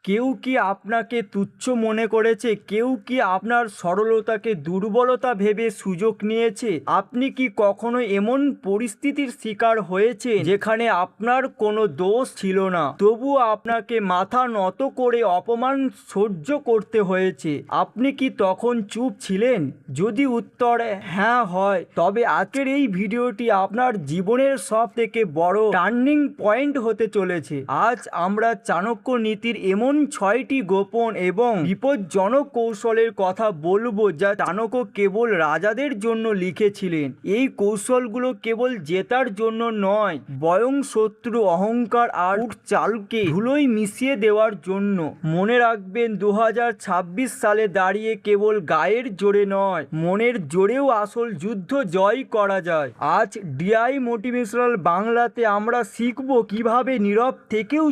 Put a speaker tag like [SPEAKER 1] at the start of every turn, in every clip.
[SPEAKER 1] কেউ কি আপনাকে তুচ্ছ মনে করেছে? কেউ কি আপনার সরলতাকে দুর্বলতা ভেবে সুযোগ নিয়েছে? আপনি কি কখনো এমন পরিস্থিতির শিকার হয়েছেন যেখানে আপনার কোনো দোষ ছিল না, তবুও আপনাকে মাথা নত করে অপমান সহ্য করতে হয়েছে? আপনি কি তখন চুপ ছিলেন? যদি উত্তর হ্যাঁ হয়, তবে আজকের এই ভিডিওটি আপনার জীবনের সব থেকে বড় টার্নিং পয়েন্ট হতে চলেছে। আজ আমরা চাণক্য নীতির এমন 6টি গোপন এবং বিপজ্জনক কৌশলের কথা বলবো, যা চাণক্য কেবল রাজাদের জন্য লিখেছিলেন। এই কৌশলগুলো কেবল জেতার জন্য নয়, বরং শত্রু অহংকার আর চালকে ধুলোয় মিশিয়ে দেওয়ার জন্য। মনে রাখবেন, 2026 সালে দাঁড়িয়ে কেবল গায়ের জোরে নয়, মনের জোরেও আসল যুদ্ধ জয় করা যায়। আজ ডিআই মোটিভেশনাল বাংলাতে আমরা শিখব কিভাবে নীরব থেকেও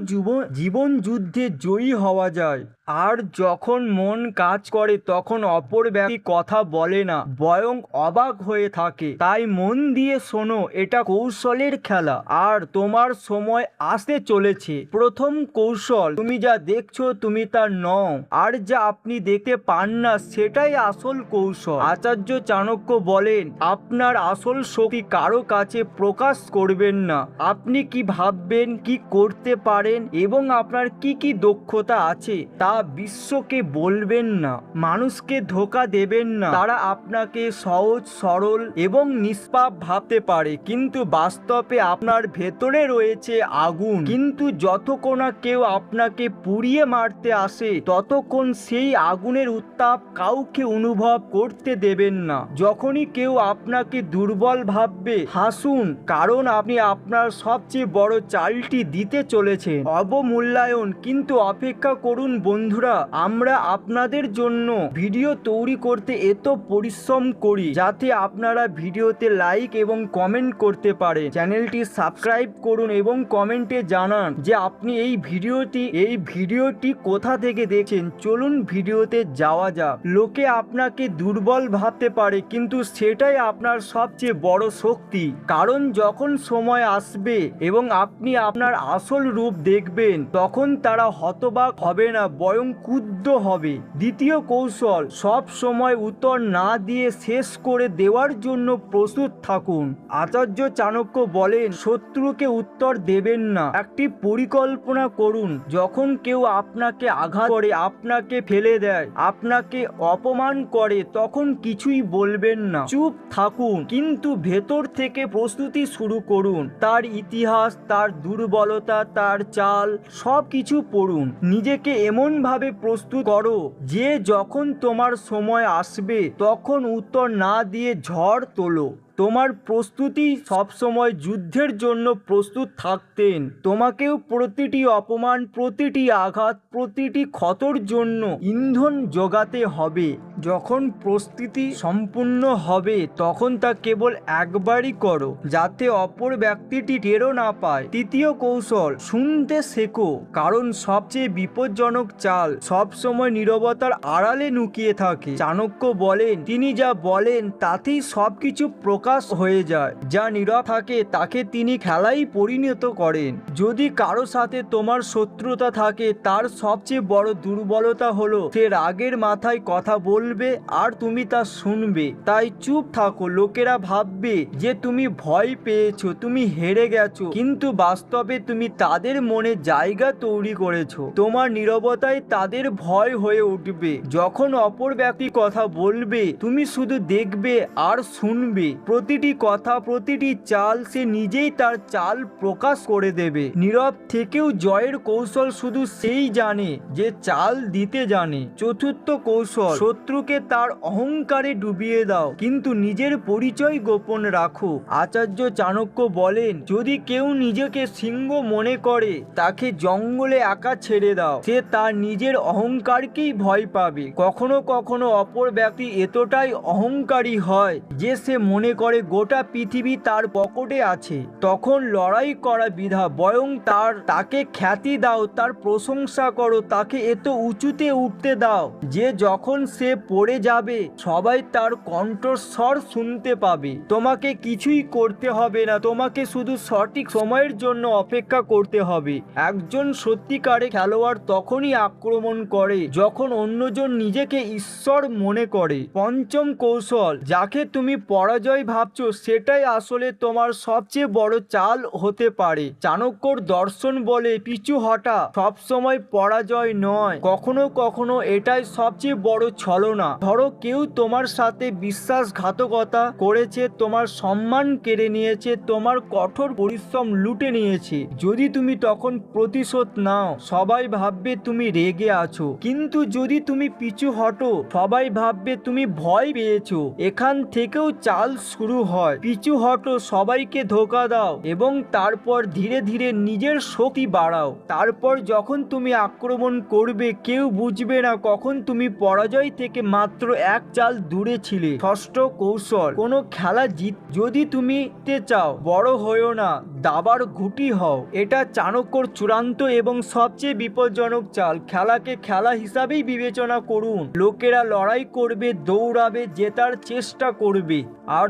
[SPEAKER 1] জীবন যুদ্ধে জয়ী হওয়া যায়। আর যখন মন কাজ করে তখন অপর ব্যক্তি কথা বলে না, বরং অবাক হয়ে থাকে। তাই মন দিয়ে শোনো, এটা কৌশলের খেলা, আর তোমার সময় আসতে চলেছে। প্রথম কৌশল, তুমি যা দেখছো তুমি তা নও, আর যা আপনি দেখতে পান না সেটাই আসল কৌশল। আচার্য চাণক্য বলেন, আপনার আসল শক্তি কারো কাছে প্রকাশ করবেন না। আপনি কি ভাববেন, কি করতে পারেন এবং আপনার কি কি দক্ষতা আছে তা বিশ্বকে বলবেন না। মানুষকে ধোঁকা দেবেন না। তারা আপনাকে সহজ, সরল এবং নিষ্পাপ ভাবতে পারে, কিন্তু বাস্তবে আপনার ভেতরে রয়েছে আগুন। কিন্তু যতক্ষণ না কেউ আপনাকে পুড়িয়ে মারতে আসে, ততক্ষণ সেই আগুনের উত্তাপ কাউকে অনুভব করতে দেবেন না। যখনই কেউ আপনাকে দুর্বল ভাববে, হাসুন, কারণ আপনি আপনার সবচেয়ে বড় চালটি দিতে চলেছেন। অবমূল্যায়ন। কিন্তু অপেক্ষা করুন বন্ধুরা, আমরা আপনাদের জন্য ভিডিও তৈরি করতে এত পরিশ্রম করি যাতে আপনারা ভিডিওতে লাইক এবং কমেন্ট করতে পারেন। চ্যানেলটি সাবস্ক্রাইব করুন এবং কমেন্টে জানান যে আপনি এই ভিডিওটি কোথা থেকে দেখছেন। চলুন ভিডিওতে যাওয়া যাক। লোকে আপনাকে দুর্বল ভাবতে পারে, কিন্তু সেটাই আপনার সবচেয়ে বড় শক্তি। কারণ যখন সময় আসবে এবং আপনি আপনার আসল রূপ দেখবেন, তখন তারা হতবাক হবে না, বরং ক্ষুব্ধ হবে। দ্বিতীয় কৌশল, সব সময় উত্তর না দিয়ে শেষ করে দেওয়ার জন্য প্রস্তুত থাকুন। আচার্য চাণক্য বলেন, শত্রুকে উত্তর দেবেন না, একটি পরিকল্পনা করুন। যখন কেউ আপনাকে আঘাত করে, আপনাকে ফেলে দেয়, আপনাকে অপমান করে, তখন কিছুই বলবেন না, চুপ থাকুন। কিন্তু ভেতর থেকে প্রস্তুতি শুরু করুন। তার ইতিহাস, তার দুর্বলতা, তার চাল সব কিছু পড়ুন। নিজেকে এমনভাবে প্রস্তুত করো যে যখন তোমার সময় আসবে তখন উত্তর না দিয়ে ঝড় তোলো। তোমার প্রস্তুতি সবসময় যুদ্ধের জন্য প্রস্তুত থাকতেন। তোমাকেও প্রতিটি অপমান, প্রতিটি আঘাত, প্রতিটি ক্ষতর জন্য ইন্ধন যোগাতে হবে। যখন প্রস্তুতি সম্পূর্ণ হবে তখন তা কেবল একবারই করো, যাতে অপর ব্যক্তিটি টেরও না পায়। তৃতীয় কৌশল, শুনতে শেখো, কারণ সবচেয়ে বিপজ্জনক চাল সবসময় নীরবতার আড়ালে লুকিয়ে থাকে। চাণক্য বলেন, তিনি যা বলেন তাতেই সবকিছু প্রকাশ হয়ে যায়। যা নীরব থাকে তাকে তিনি খেলাই পরিণত করেন। যদি কারো সাথে তোমার শত্রুতা থাকে, তার সবচেয়ে বড় দুর্বলতা হলো সে রাগের মাথায় কথা বলবে আর তুমি তা শুনবে। তাই চুপ থাকো। লোকেরা ভাববে যে তুমি ভয় পেয়েছো, তুমি হেরে গেছো, কিন্তু বাস্তবে তুমি তাদের মনে জায়গা তৈরি করেছো। তোমার নীরবতাই তাদের ভয় হয়ে উঠবে। যখন অপর ব্যক্তি কথা বলবে, তুমি শুধু দেখবে আর শুনবে। প্রতিটি কথা, প্রতিটি চাল সে নিজেই তার চাল প্রকাশ করে দেবে। নীরব থেকেও জয়ের কৌশল শুধু সেই জানে যে চাল দিতে জানে। চতুর্থ কৌশল, শত্রুকে তার অহংকারে ডুবিয়ে দাও, কিন্তু নিজের পরিচয় গোপন রাখো। আচার্য চাণক্য বলেন, যদি কেউ নিজেকে সিংহ মনে করে, তাকে জঙ্গলে একা ছেড়ে দাও। সে তার নিজের অহংকারকেই ভয় পাবে। কখনো কখনো অপর ব্যক্তি এতটাই অহংকারী হয় যে সে মনে করে করে গোটা পৃথিবী তার পকেটে আছে, তখন লড়াই করা বৃথা। বরং তাকে খ্যাতি দাও, তার প্রশংসা করো, তাকে এত উঁচুতে উঠতে দাও যে যখন সে পড়ে যাবে সবাই তার কণ্ঠস্বর শুনতে পাবে। তোমাকে কিছুই করতে হবে না, তোমাকে শুধু সঠিক সময়ের জন্য অপেক্ষা করতে হবে। একজন সত্যিকারের খেলোয়াড় তখনই আক্রমণ করে যখন অন্যজন নিজেকে ঈশ্বর মনে করে। পঞ্চম কৌশল, যাকে তুমি পরাজয় ভাবছো সেটাই আসলে তোমার সবচেয়ে বড় চাল হতে পারে। চাণক্যর দর্শন বলে পিছু হটা সবসময় পরাজয় নয়, কখনো কখনো এটাই সবচেয়ে বড় ছলনা। ধরো কেউ তোমার সাথে বিশ্বাসঘাতকতা করেছে, তোমার সম্মান কেড়ে নিয়েছে, তোমার কঠোর পরিশ্রম লুটে নিয়েছে। যদি তুমি তখন প্রতিশোধ নাও সবাই ভাববে তুমি রেগে আছো, কিন্তু যদি তুমি পিছু হটো সবাই ভাববে তুমি ভয় পেয়েছো। এখান থেকেও চাল শুরু হয়। পিছু হটো, সবাইকে ধোঁকা দাও এবং তারপর ধীরে ধীরে নিজের শক্তি বাড়াও। তারপর যখন তুমি আক্রমণ করবে কেউ বুঝবে না কখন তুমি পরাজয় থেকে মাত্র এক চাল দূরে ছিলে। ষষ্ঠ কৌশল, কোনো খেলা যদি তুমি জিততে চাও বড় হয়েও না, দাবার ঘুঁটি হও। এটা চাণক্যর চূড়ান্ত এবং সবচেয়ে বিপজ্জনক চাল। খেলাকে খেলা হিসাবেই বিবেচনা করুন। লোকেরা লড়াই করবে, দৌড়াবে, জেতার চেষ্টা করবে, আর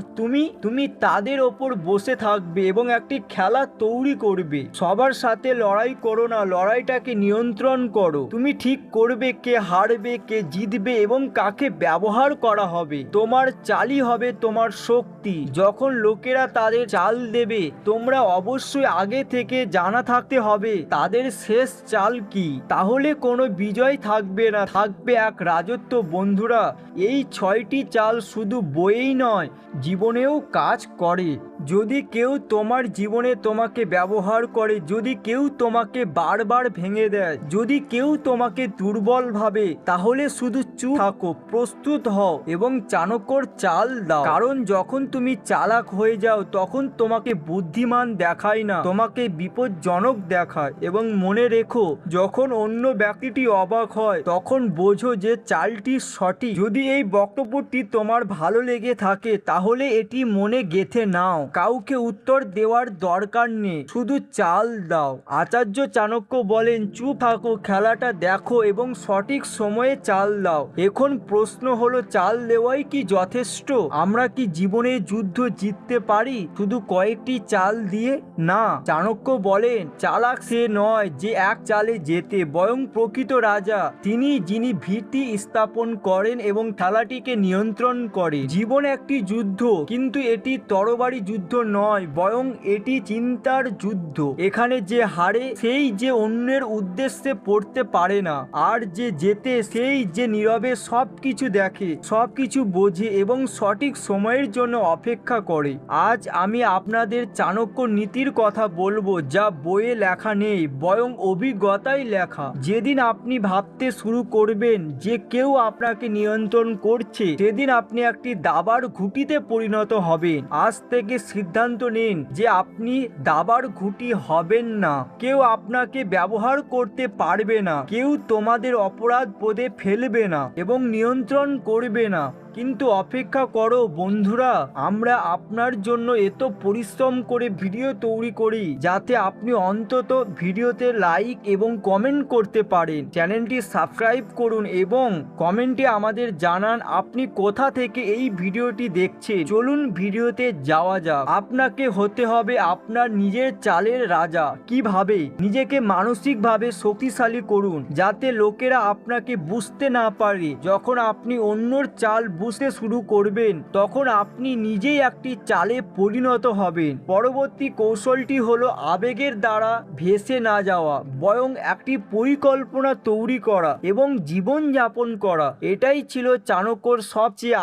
[SPEAKER 1] তুমি তাদের ওপর বসে থাকবে এবং একটি খেলা তৈরি করবে। সবার সাথে লড়াই করো না, লড়াইটাকে নিয়ন্ত্রণ করো। তুমি ঠিক করবে কে হারবে, কে জিতবে এবং কাকে ব্যবহার করা হবে। তোমার চালই হবে তোমার শক্তি। যখন লোকেরা তাদের চাল দেবে তোমরা অবশ্যই আগে থেকে জানা থাকতে হবে তাদের শেষ চাল কি, তাহলে কোনো বিজয় থাকবে না, থাকবে এক রাজত্ব। বন্ধুরা, এই 6টি চাল শুধু বইয়েই নয় জীবনেও কাজ করে। যদি কেউ তোমার জীবনে তোমাকে ব্যবহার করে, যদি কেউ তোমাকে বারবার ভেঙে দেয়, যদি কেউ তোমাকে দুর্বল ভাবে, তাহলে শুধু চুপ থাকো, প্রস্তুত হও এবং চাণক্যর চাল দাও। কারণ যখন তুমি চালাক হয়ে যাও তখন তোমাকে বুদ্ধিমান দেখায় না, তোমাকে বিপজ্জনক দেখায়। এবং মনে রেখো, যখন অন্য ব্যক্তিটি অবাক হয় তখন বোঝো যে চালটি সঠিক। যদি এই বক্তব্যটি তোমার ভালো লেগে থাকে তাহলে এটি মনে গেঁথে নাও। কাউকে উত্তর দেওয়ার দরকার নেই, শুধু চাল দাও। আচার্য চাণক্য বলেন, চুপ থাকো, খেলাটা দেখো এবং সঠিক সময়ে চাল দাও। এখন প্রশ্ন হলো, চাল দেওয়াই কি যথেষ্ট? আমরা কি জীবনে যুদ্ধ জিততে পারি শুধু কয়েকটি চাল দিয়ে? না, চাণক্য বলেন, চালাক সে নয় যে এক চালে জেতে, বরং প্রকৃত রাজা তিনি যিনি ভীতি স্থাপন করেন এবং খেলাটিকে নিয়ন্ত্রণ করে। জীবন একটি যুদ্ধ, কিন্তু এটি তরবারি যুদ্ধ নয়, বরং এটি চিন্তার যুদ্ধ। এখানে যে হারে সেই যে অন্যের উদ্দেশ্যে পড়তে পারে না, আর যে জেতে সেই যে নীরবে সবকিছু দেখে, সবকিছু বোঝে এবং সঠিক সময়ের জন্য অপেক্ষা করে। আজ আমি আপনাদের চাণক্য নীতির কথা বলবো, যা বইয়ে লেখা নেই বরং অভিজ্ঞতায় লেখা। যেদিন আপনি ভাবতে শুরু করবেন যে কেউ আপনাকে নিয়ন্ত্রণ করছে, সেদিন আপনি একটি দাবার ঘুঁটিতে পরিণত হবেন। আজ থেকে সিদ্ধান্ত নিন যে আপনি দাবার ঘুঁটি হবেন না। কেউ আপনাকে ব্যবহার করতে পারবে না, কেউ তোমাদের অপরাধ বোধে ফেলবে না এবং নিয়ন্ত্রণ করবে না। কিন্তু অপেক্ষা করো বন্ধুরা, আমরা আপনার জন্য এত পরিশ্রম করে ভিডিও তৈরি করি যাতে আপনি অন্তত ভিডিওতে লাইক এবং কমেন্ট করতে পারেন। চ্যানেলটি সাবস্ক্রাইব করুন এবং কমেন্টে আমাদের জানান আপনি কোথা থেকে এই ভিডিওটি দেখছেন। চলুন ভিডিওতে যাওয়া যাক। আপনাকে হতে হবে আপনার নিজের চালের রাজা। কিভাবে? নিজেকে মানসিকভাবে শক্তিশালী করুন যাতে লোকেরা আপনাকে বুঝতে না পারে। যখন আপনি অন্যর চাল বুঝতে শুরু করবেন তখন আপনি নিজেই একটি চালে পরিণত হবেন। পরবর্তী কৌশলটি হলো আবেগের দ্বারা ভেসে না যাওয়া, বরং একটি পরিকল্পনা তৈরি করা এবং জীবন যাপন করা। এটাই ছিল চাণক্যর সবচেয়ে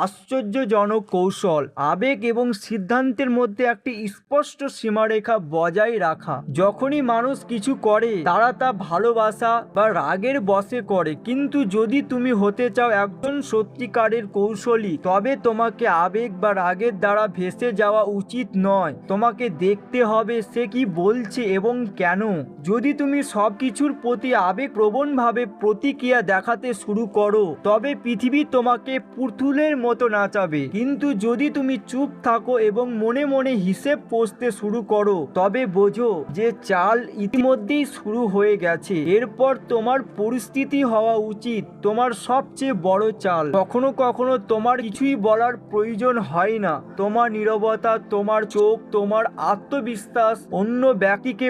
[SPEAKER 1] আশ্চর্যজনক কৌশল। আবেগ এবং সিদ্ধান্তের মধ্যে একটি স্পষ্ট সীমারেখা বজায় রাখা। যখনই মানুষ কিছু করে তারা তা ভালোবাসা বা রাগের বশে করে, কিন্তু যদি তুমি হতে চাও একজন সত্যিকার সত্যিকারের কৌশলী, তবে তোমাকে আবেগ বা রাগের দ্বারা ভেসে যাওয়া উচিত নয়। তোমাকে দেখতে হবে সে কি বলছে এবং কেন। যদি তুমি সবকিছুর প্রতি আবেগপ্রবণভাবে প্রতিক্রিয়া দেখাতে শুরু করো, তবে পৃথিবী তোমাকে পুতুলের মতো নাচাবে। কিন্তু যদি তুমি চুপ থাকো এবং মনে মনে হিসেব কষতে শুরু করো, তবে বোঝো যে চাল ইতিমধ্যেই শুরু হয়ে গেছে। এরপর তোমার পরিস্থিতি হওয়া উচিত তোমার সবচেয়ে বড় চাল। কখনো কখনো তোমার কিছুই বলার প্রয়োজন হয় না। তোমার নীরবতা, তোমার চোখ, তোমার আত্মবিশ্বাস অন্য ব্যক্তিকে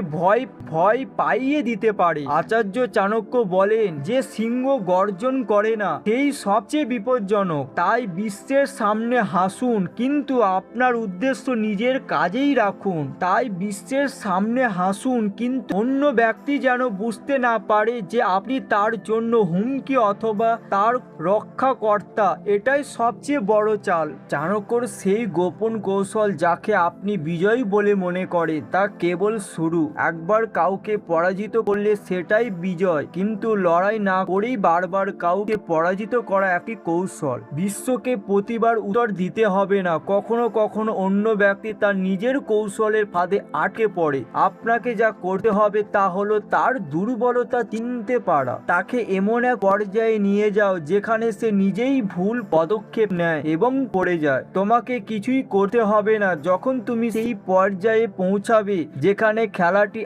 [SPEAKER 1] ভয় পাইয়ে দিতে পারে। আচার্য চাণক্য বলেন যে সিংহ গর্জন করে না, সেই সবচেয়ে বিপজ্জনক। তাই বিশ্বের সামনে হাসুন, কিন্তু আপনার উদ্দেশ্য নিজের কাজেই রাখুন। তাই বিশ্বের সামনে হাসুন, কিন্তু অন্য ব্যক্তি যেন বুঝতে না পারে যে আপনি তার জন্য হুমকি অথবা তার রক্ষাকর্তা। এটাই সবচেয়ে বড় চাল। চাণক্যর সেই গোপন কৌশল যাকে আপনি বিজয়ী বলে মনে করেন, তা কেবল শুরু। একবার কাউকে পরাজিত করলে সেটাই বিজয়, কিন্তু লড়াই না করেই বারবার কাউকে পরাজিত করা একটি কৌশল। বিশ্বকে প্রতিবার উত্তর দিতে হবে না। কখনো কখনো অন্য ব্যক্তি তার নিজের কৌশলের ফাঁদে আটকে পড়ে। আপনাকে যা করতে হবে তা হলো তার দুর্বলতা চিনতে পারা। তাকে এমন এক পর্যায়ে নিয়ে যাও যেখানে সে নিজেই ভুল পদক্ষেপ নেয় এবং পড়ে যায়। তোমাকে কিছুই করতে হবে না যখন তুমি সেই পর্যায়ে পৌঁছাবে যেখানে খেলাটি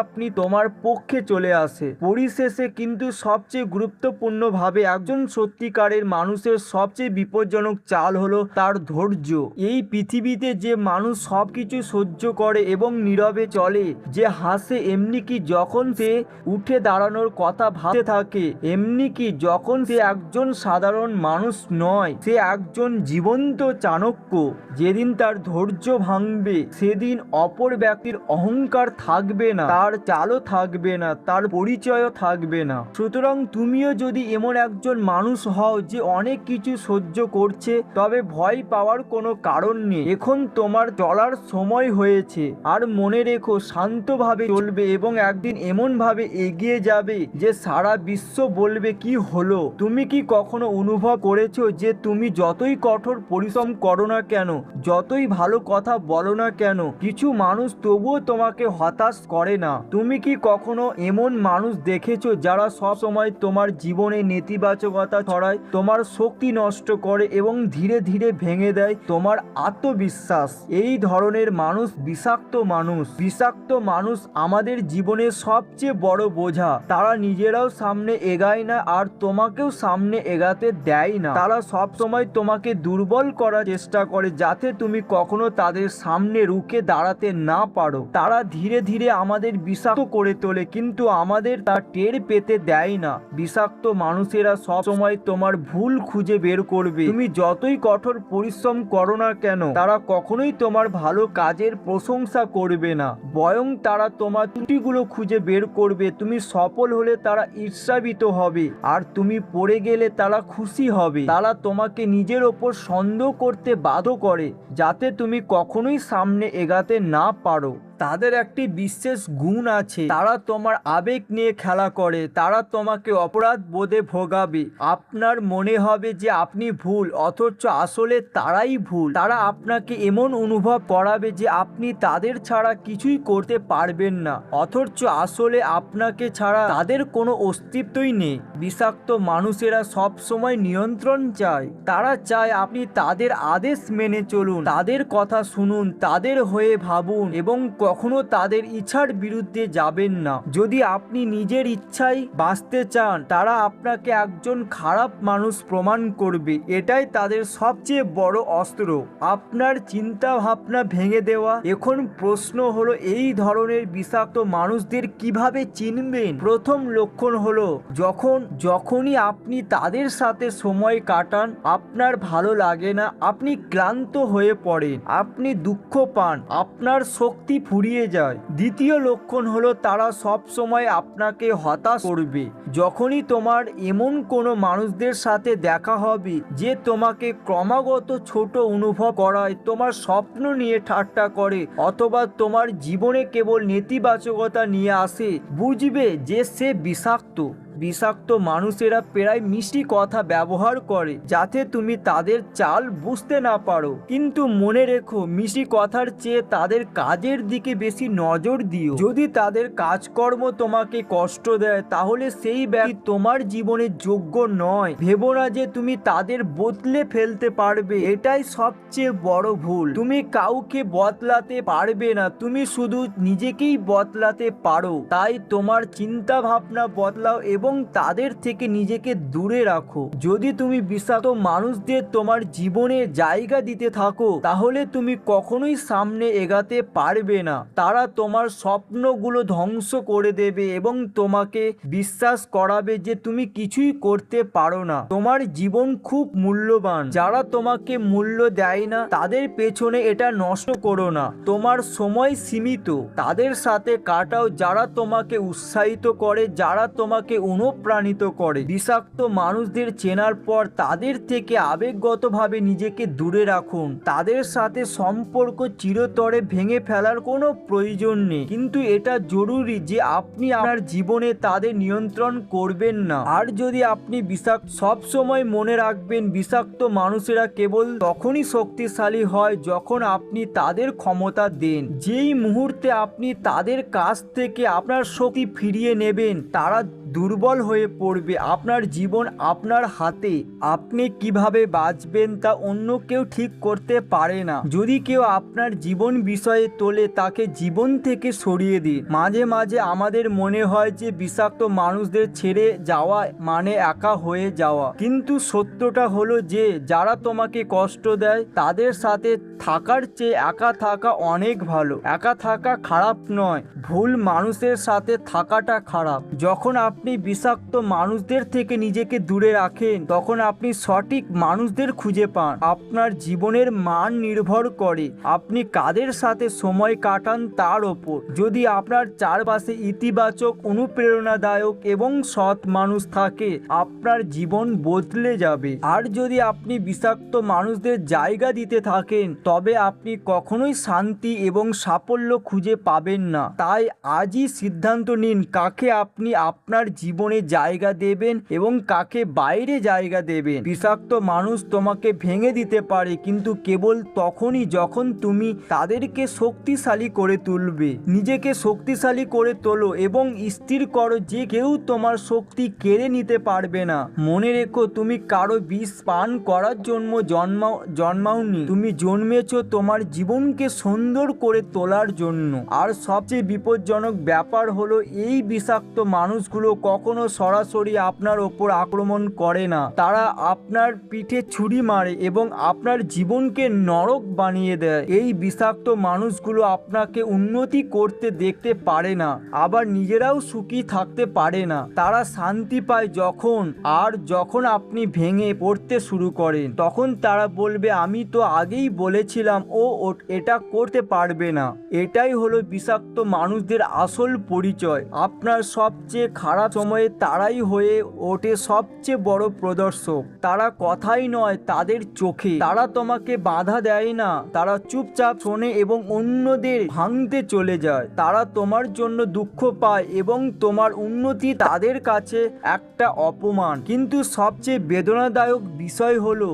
[SPEAKER 1] আপনি তোমার পক্ষে চলে আসে। পরিশেষে কিন্তু সবচেয়ে গুরুত্বপূর্ণভাবে একজন সত্যিকারের মানুষের সবচেয়ে বিপজ্জনক চাল হলো তার ধৈর্য। এই পৃথিবীতে যে মানুষ সবকিছু সহ্য করে এবং নীরবে চলে, যে হাসে এমনি কি যখন সে উঠে দাঁড়ানোর কথা ভাবতে থাকে, এমনি কি যখন সে একজন সাধারণ মানুষ নয়, সে একজন জীবন্ত চাণক্য। যেদিন তার ধৈর্য ভাঙবে সেদিন অপর ব্যক্তির অহংকার থাকবে না, তার চালও থাকবে না, তার পরিচয়ও থাকবে না। সুতরাং তুমিও যদি এমন একজন মানুষ হও যে অনেক কিছু সহ্য করছে, তবে ভয় পাওয়ার কোনো কারণ নেই। এখন তোমার চলার সময় হয়েছে। আর মনে রেখো, শান্তভাবে চলবে এবং একদিন এমনভাবে এগিয়ে যাবে যে সারা বিশ্ব বলবে কি হলো। তুমি কি কখনো অনুভব করেছো যে তুমি যতই কঠোর পরিশ্রম করো না কেন, যতই ভালো কথা বলো না কেন, কিছু মানুষ তবুও তোমাকে হতাশ করে না? তুমি কি কখনো এমন মানুষ দেখেছো যারা সব সময় তোমার জীবনে নেতিবাচকতা ছড়ায়, তোমার শক্তি নষ্ট করে এবং ধীরে ধীরে ভেঙে দেয় তোমার আত্মবিশ্বাস? এই ধরনের মানুষ বিষাক্ত মানুষ। বিষাক্ত মানুষ আমাদের জীবনের সবচেয়ে বড় বোঝা। তারা নিজেরাও সামনে এগায় না আর তোমাকেও সামনে এগাতে দেয় না। তারা সব সময় তোমাকে দুর্বল করার চেষ্টা করে যাতে তুমি কখনো তাদের সামনে রুখে দাঁড়াতে না পারো। তারা ধীরে ধীরে আমাদের বিষাক্ত করে তোলে, কিন্তু আমাদের তা টের পেতে দেয় না। বিষাক্ত মানুষেরা সব সময় তোমার ভুল খুঁজে বের করবে। তুমি যতই কঠোর পরিশ্রম করো না কেন, তারা কখনোই তোমার ভালো কাজের প্রশংসা করবে না, বরং তারা তোমার ত্রুটিগুলো খুঁজে বের করবে। তুমি সফল হলে তারা ঈর্ষান্বিত হবে, আর তুমি পড়ে গেলে তারা খুশি হবে। তারা তোমাকে নিজের ওপর সন্দেহ করতে বাধ্য করে যাতে তুমি কখনোই সামনে এগাতে না পারো। তাদের একটি বিশেষ গুণ আছে, তারা তোমার আবেগ নিয়ে খেলা করে। তারা তোমাকে অপরাধ বোধে ভোগাবে। আপনার মনে হবে যে আপনি ভুল, অথচ আসলে তারাই ভুল। তারা আপনাকে এমন অনুভব করাবে যে আপনি তাদের ছাড়া কিছুই করতে পারবেন না, অথচ আসলে আপনাকে ছাড়া তাদের কোনো অস্তিত্বই নেই। বিষাক্ত মানুষেরা সব সময় নিয়ন্ত্রণ চায়। তারা চায় আপনি তাদের আদেশ মেনে চলুন, তাদের কথা শুনুন, তাদের হয়ে ভাবুন এবং কখনো তাদের ইচ্ছার বিরুদ্ধে যাবেন না। যদি আপনি নিজের ইচ্ছায় বাঁচতে চান, তারা আপনাকে একজন খারাপ মানুষ প্রমাণ করবে। এটাই তাদের সবচেয়ে বড় অস্ত্র, আপনার চিন্তা ভাবনা ভেঙে দেওয়া। এখন প্রশ্ন হলো, এই ধরনের বিষাক্ত মানুষদের কিভাবে চিনবেন? প্রথম লক্ষণ হলো যখনই আপনি তাদের সাথে সময় কাটান, আপনার ভালো লাগে না, আপনি ক্লান্ত হয়ে পড়েন, আপনি দুঃখ পান, আপনার শক্তি ফুরিয়ে যায়। দ্বিতীয় লক্ষণ হলো তারা সব সময় আপনাকে হতাশ করবে। যখনই তোমার এমন কোনো মানুষদের সাথে দেখা হবে যে তোমাকে ক্রমাগত ছোট অনুভব করায়, তোমার স্বপ্ন নিয়ে ঠাট্টা করে, অথবা তোমার জীবনে কেবল নেতিবাচকতা নিয়ে আসে, বুঝবে যে সে বিষাক্ত। বিষাক্ত মানুষেরা প্রায় মিষ্টি কথা ব্যবহার করে যাতে তুমি তাদের চাল বুঝতে না পারো, কিন্তু মনে রেখো মিষ্টি কথার চেয়ে তাদের কাজের দিকে বেশি নজর দিও। যদি তাদের কাজকর্ম তোমাকে কষ্ট দেয় তাহলে সেই ব্যক্তি তোমার জীবনের যোগ্য নয়। ভেবো না যে তুমি তাদের বদলে ফেলতে পারবে, এটাই সবচেয়ে বড় ভুল। তুমি কাউকে বদলাতে পারবে না, তুমি শুধু নিজেকেই বদলাতে পারো। তাই তোমার চিন্তা ভাবনা বদলাও এবং তাদের থেকে নিজেকে দূরে রাখো। যদি তুমি বিষাক্ত মানুষদের তোমার জীবনে জায়গা দিতে থাকো তাহলে তুমি কখনোই সামনে এগাতে পারবে না। তারা তোমার স্বপ্নগুলো ধ্বংস করে দেবে এবং তোমাকে বিশ্বাস করাবে যে তুমি কিছুই করতে পারো না। তোমার জীবন খুব মূল্যবান। যারা তোমাকে মূল্য দেয় না তাদের পেছনে এটা নষ্ট করো না। তোমার সময় সীমিত, তাদের সাথে কাটাও যারা তোমাকে উৎসাহিত করে, যারা তোমাকে অনুপ্রাণিত করে। বিষাক্ত মানুষদের চেনার পর তাদের থেকে আবেগগতভাবে নিজেকে দূরে রাখুন। তাদের সাথে সম্পর্ক চিরতরে ভেঙে ফেলার কোনো প্রয়োজন নেই, কিন্তু এটা জরুরি যে আপনি আপনার জীবনে তাদের নিয়ন্ত্রণ করবেন না। আর যদি আপনি সব সময় মনে রাখবেন বিষাক্ত মানুষেরা কেবল তখনই শক্তিশালী হয় যখন আপনি তাদের ক্ষমতা দেন। যেই মুহূর্তে আপনি তাদের কাছ থেকে আপনার শক্তি ফিরিয়ে নেবেন তারা দুর্বল হয়ে পড়বে। আপনার জীবন আপনার হাতে। আপনি কিভাবে বাঁচবেন তা অন্য কেউ ঠিক করতে পারে না। যদি কেউ আপনার জীবন বিষয়ে তোলে তাকে জীবন থেকে সরিয়ে দিন। মাঝে মাঝে আমাদের মনে হয় যে বিষাক্ত মানুষদের ছেড়ে যাওয়া মানে একা হয়ে যাওয়া, কিন্তু সত্যটা হলো যে যারা তোমাকে কষ্ট দেয় তাদের সাথে থাকার চেয়ে একা থাকা অনেক ভালো। একা থাকা খারাপ নয়, ভুল মানুষের সাথে থাকাটা খারাপ। যখন আপনি বিষাক্ত মানুষদের থেকে নিজেকে দূরে রাখেন তখন আপনি সঠিক মানুষদের খুঁজে পান। আপনার জীবনের মান নির্ভর করে আপনি কাদের সাথে সময় কাটান তার ওপর। যদি আপনার চারপাশে ইতিবাচক, অনুপ্রেরণাদায়ক এবং সৎ মানুষ থাকে আপনার জীবন বদলে যাবে। আর যদি আপনি বিষাক্ত মানুষদের জায়গা দিতে থাকেন তবে আপনি কখনোই শান্তি এবং সাফল্য খুঁজে পাবেন না। তাই আজই সিদ্ধান্ত নিন কাকে আপনি আপনার জীবনে জায়গা দেবেন এবং কাকে বাইরে জায়গা দেবেন। বিষাক্ত মানুষ তোমাকে ভেঙে দিতে পারে, কিন্তু কেবল তখনই যখন তুমি তাদেরকে শক্তিশালী করে তুলবে। নিজেকে শক্তিশালী করে তোলো এবং স্থির করো যে কেউ তোমার শক্তি কেড়ে নিতে পারবে না। মনে রেখো তুমি কারো বিষ পান করার জন্য জন্মাওনি, তুমি জন্মেছো তোমার জীবনকে সুন্দর করে তোলার জন্য। আর সবচেয়ে বিপজ্জনক ব্যাপার হলো এই বিষাক্ত মানুষগুলো কখনো সরাসরি আপনার ওপর আক্রমণ করে না। তারা আপনার পিঠে ছুরি মারে এবং আপনার জীবনকে নরক বানিয়ে দেয়। এই বিষাক্ত মানুষগুলো আপনাকে উন্নতি করতে দেখতে পারে না, আবার নিজেরাও সুখী থাকতে পারে না। তারা শান্তি পায় যখন আপনি ভেঙে পড়তে শুরু করেন। তখন তারা বলবে আমি তো আগেই বলেছিলাম ও এটা করতে পারবে না। এটাই হলো বিষাক্ত মানুষদের আসল পরিচয়। আপনার সবচেয়ে খারাপ সময়ে তারাই হয়ে ওঠে সবচেয়ে বড় প্রদর্শক। তারা কথাই নয়, তাদের চোখে। তারা তোমাকে বাধা দেয় না, তারা চুপচাপ শোনে এবং অন্যদের ভাঙতে চলে যায়। তারা তোমার জন্য দুঃখ পায় এবং তোমার উন্নতি তাদের কাছে একটা অপমান। কিন্তু সবচেয়ে বেদনাদায়ক বিষয় হলো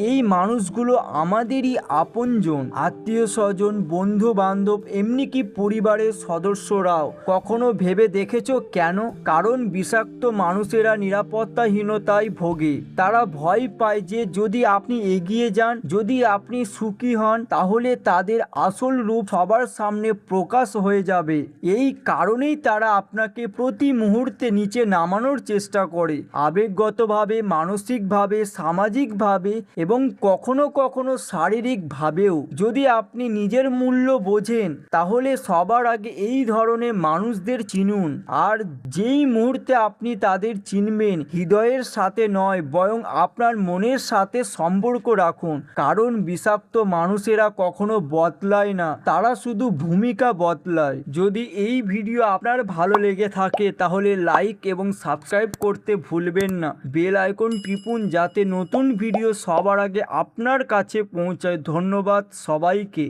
[SPEAKER 1] এই মানুষগুলো আমাদেরই আপনজন, আত্মীয় স্বজন, বন্ধু বান্ধব, এমনকি পরিবারের সদস্যরাও। কখনো ভেবে দেখেছো কেন? কারণ বিষাক্ত মানুষেরা নিরাপত্তাহীনতায় ভোগে। তারা ভয় পায় যে যদি আপনি এগিয়ে যান, যদি আপনি সুখী হন, তাহলে তাদের আসল রূপ সবার সামনে প্রকাশ হয়ে যাবে। এই কারণেই তারা আপনাকে প্রতি মুহূর্তে নিচে নামানোর চেষ্টা করে, আবেগগতভাবে, মানসিকভাবে, সামাজিকভাবে এবং কখনো কখনো শারীরিকভাবেও। যদি আপনি নিজের মূল্য বোঝেন তাহলে সবার আগে এই ধরনের মানুষদের চিনুন। আর যেই মুহূর্তে আপনি তাদের চিনবেন, হৃদয়ের সাথে নয় বরং আপনার মনের সাথে সম্পর্ক রাখুন। কারণ বিষাক্ত মানুষেরা কখনো বদলায় না, তারা শুধু ভূমিকা বদলায়। যদি এই ভিডিও আপনার ভালো লেগে থাকে তাহলে লাইক এবং সাবস্ক্রাইব করতে ভুলবেন না। বেল আইকন টিপুন যাতে নতুন ভিডিও সবার আগে আপনার কাছে পৌঁছায়। ধন্যবাদ সবাইকে।